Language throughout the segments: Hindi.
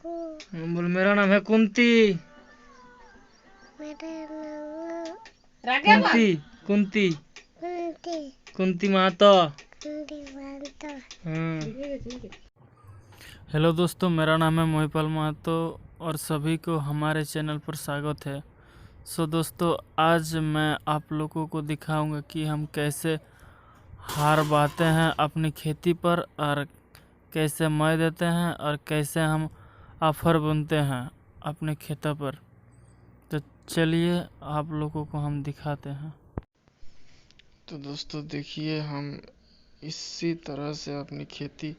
बोल मेरा नाम है कुंती। कुंती कुंती कुंती महतो। हेलो दोस्तों, मेरा नाम है मोहिपाल महतो और सभी को हमारे चैनल पर स्वागत है। दोस्तों, आज मैं आप लोगों को दिखाऊंगा कि हम कैसे हार बाते हैं अपनी खेती पर और कैसे मय देते हैं और कैसे हम आफर बुनते हैं अपने खेतों पर। तो चलिए आप लोगों को हम दिखाते हैं। तो दोस्तों देखिए, हम इसी तरह से अपनी खेती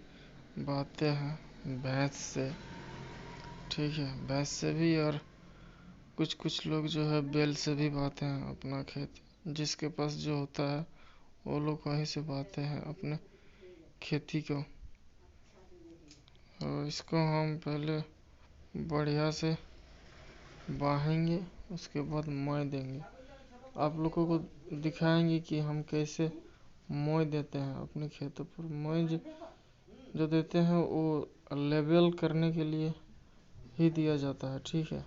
बाते हैं भैंस से। ठीक है, भैंस से भी, और कुछ लोग जो है बैल से भी बाते हैं अपना खेत। जिसके पास जो होता है वो लोग वहीं से बाते हैं अपने खेती को। और इसको हम पहले बढ़िया से बाहेंगे, उसके बाद मय देंगे। आप लोगों को दिखाएंगे कि हम कैसे मय देते हैं अपने खेतों पर। मय जो देते हैं वो लेवल करने के लिए ही दिया जाता है। ठीक है,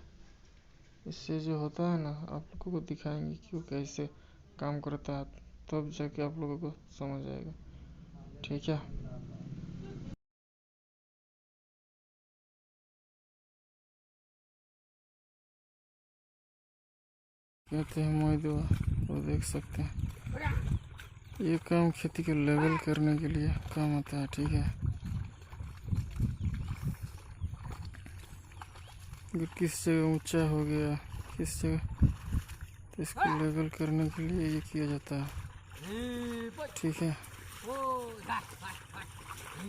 इससे जो होता है ना, आप लोगों को दिखाएंगे कि वो कैसे काम करता है, तब जाके आप लोगों को समझ आएगा। ठीक है, कहते हैं मय दो, वो देख सकते हैं। ये काम खेती को लेवल करने के लिए काम आता है। ठीक है, अगर किस जगह ऊंचा हो गया, किस जगह, तो इसको लेवल करने के लिए ये किया जाता है। ठीक है,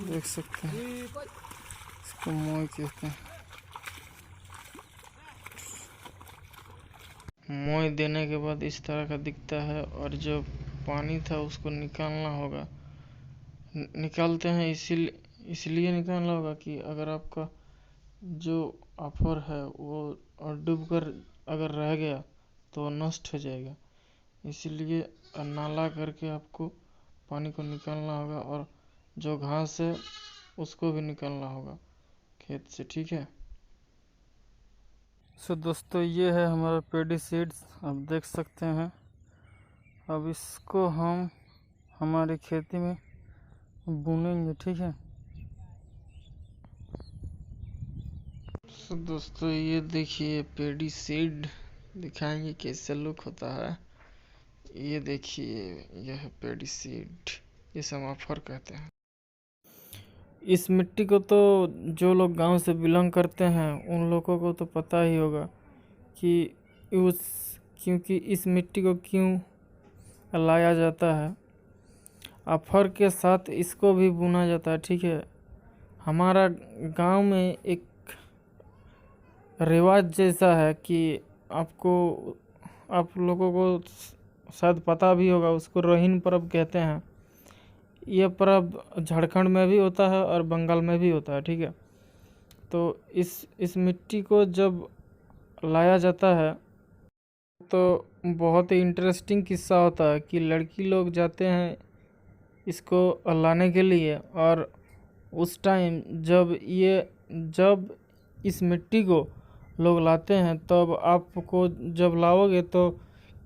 देख सकते हैं, इसको मय कहते हैं। मय देने के बाद इस तरह का दिखता है, और जो पानी था उसको निकालना होगा। निकालते हैं इसलिए निकालना होगा कि अगर आपका जो आफर है वो डूब कर अगर रह गया तो नष्ट हो जाएगा। इसलिए नाला करके आपको पानी को निकालना होगा, और जो घास है उसको भी निकालना होगा खेत से। ठीक है, दोस्तों ये है हमारा पेडी सीड्स, आप देख सकते हैं। अब इसको हम हमारी खेती में बुनेंगे। ठीक है, दोस्तों ये देखिए पेडी सीड, दिखाएंगे कैसे लुक होता है। ये देखिए, यह है पेडी सीड, ये समाफर कहते हैं। इस मिट्टी को तो जो लोग गांव से बिलोंग करते हैं उन लोगों को तो पता ही होगा कि क्योंकि इस मिट्टी को क्यों लाया जाता है। आफर के साथ इसको भी बुना जाता है। ठीक है, हमारा गांव में एक रिवाज जैसा है कि आप लोगों को शायद पता भी होगा, उसको रोहिन पर्व कहते हैं। यह पर्व झारखंड में भी होता है और बंगाल में भी होता है। ठीक है, तो इस मिट्टी को जब लाया जाता है तो बहुत ही इंटरेस्टिंग किस्सा होता है कि लड़की लोग जाते हैं इसको लाने के लिए, और उस टाइम जब इस मिट्टी को लोग लाते हैं तब आपको जब लाओगे तो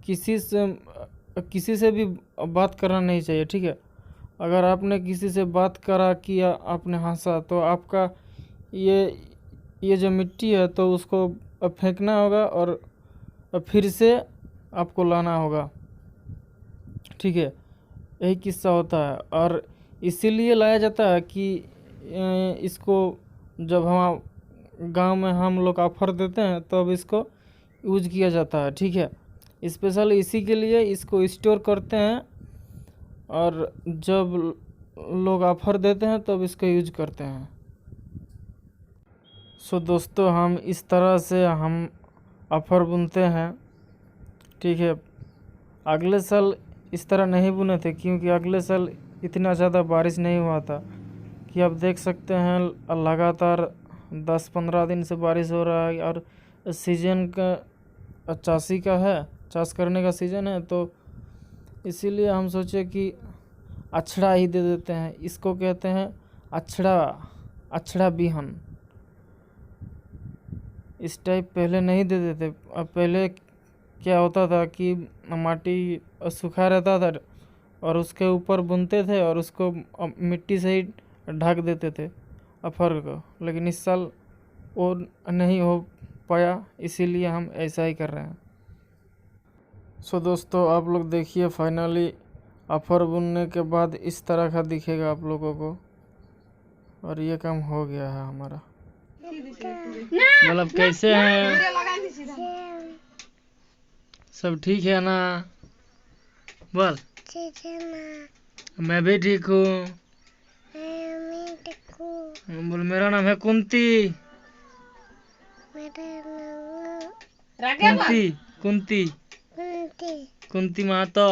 किसी से भी बात करना नहीं चाहिए। ठीक है, अगर आपने किसी से बात करा, किया, आपने हंसा, तो आपका ये जो मिट्टी है तो उसको फेंकना होगा और फिर से आपको लाना होगा। ठीक है, यही किस्सा होता है, और इसीलिए लाया जाता है कि इसको जब हम गांव में हम लोग ऑफर देते हैं तब तो इसको यूज किया जाता है। ठीक है, स्पेशल इसी के लिए इसको स्टोर करते हैं, और जब लोग ऑफर देते हैं तब इसका यूज करते हैं। दोस्तों, हम इस तरह से हम ऑफर बुनते हैं। ठीक है, अगले साल इस तरह नहीं बुने थे क्योंकि अगले साल इतना ज़्यादा बारिश नहीं हुआ था। कि आप देख सकते हैं लगातार 10-15 दिन से बारिश हो रहा है, और सीजन का चासी का है, चाष करने का सीज़न है, तो इसीलिए हम सोचे कि अछड़ा ही दे देते हैं। इसको कहते हैं अछड़ा बिहन। इस टाइप पहले नहीं देते थे। अब पहले क्या होता था कि माटी सूखा रहता था और उसके ऊपर बुनते थे और उसको मिट्टी से ही ढक देते थे अफर को, लेकिन इस साल वो नहीं हो पाया, इसीलिए हम ऐसा ही कर रहे हैं। सो दोस्तों, आप लोग देखिए, फाइनली अफर बुनने के बाद इस तरह का दिखेगा आप लोगों को, और ये काम हो गया है हमारा। मतलब कैसे हैं? सब ठीक है ना? बोल। ठीक है ना? मैं भी ठीक हूँ। बोल, मेरा नाम है कुंती। कुंती कुंती कुंती कुंती महतो।